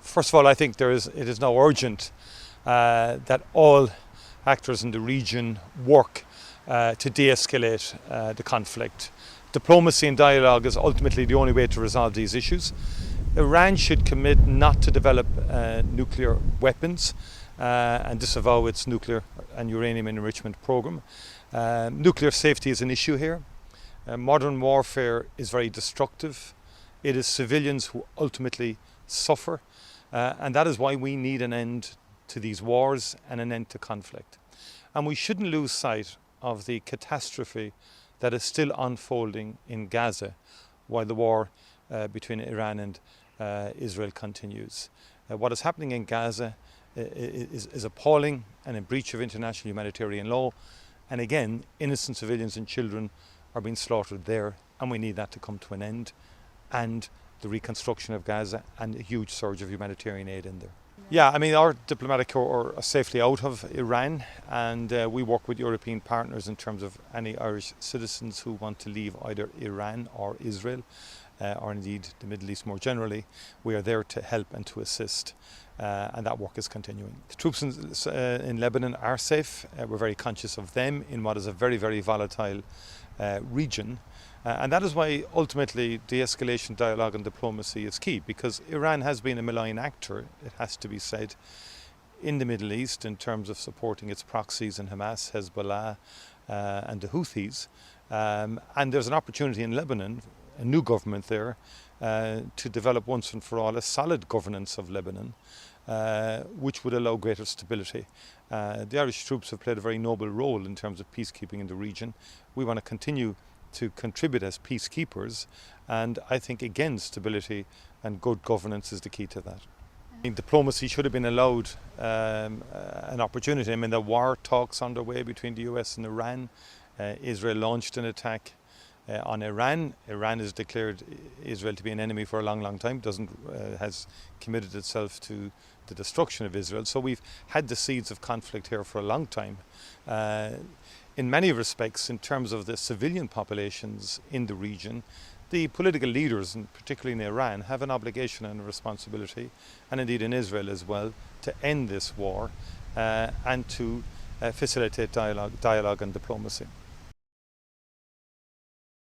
First of all, I think it is now urgent that all actors in the region work to de-escalate the conflict. Diplomacy and dialogue is ultimately the only way to resolve these issues. Iran should commit not to develop nuclear weapons and disavow its nuclear and uranium enrichment program. Nuclear safety is an issue here. Modern warfare is very destructive. It is civilians who ultimately suffer, and that is why we need an end to these wars and an end to conflict. And we shouldn't lose sight of the catastrophe that is still unfolding in Gaza while the war between Iran and Israel continues. What is happening in Gaza is appalling and in breach of international humanitarian law. And again, innocent civilians and children are being slaughtered there, and we need that to come to an end, and the reconstruction of Gaza and a huge surge of humanitarian aid in there. Yeah, I mean, our diplomatic corps are safely out of Iran, and we work with European partners in terms of any Irish citizens who want to leave either Iran or Israel, or indeed the Middle East more generally. We are there to help and to assist, and that work is continuing. The troops in Lebanon are safe. We're very conscious of them in what is a very, very volatile region. And that is why ultimately de-escalation, dialogue and diplomacy is key, because Iran has been a malign actor, it has to be said, in the Middle East in terms of supporting its proxies in Hamas, Hezbollah and the Houthis. And there's an opportunity in Lebanon, a new government there, to develop once and for all a solid governance of Lebanon, which would allow greater stability. The Irish troops have played a very noble role in terms of peacekeeping in the region. We want to continue to contribute as peacekeepers, and I think again stability and good governance is the key to that. I mean, diplomacy should have been allowed an opportunity. I mean, there were talks underway between the US and Iran. Israel launched an attack on Iran. Iran has declared Israel to be an enemy for a long, long time, has committed itself to the destruction of Israel. So we've had the seeds of conflict here for a long time. In many respects, in terms of the civilian populations in the region, the political leaders, and particularly in Iran, have an obligation and a responsibility, and indeed in Israel as well, to end this war and to facilitate dialogue and diplomacy.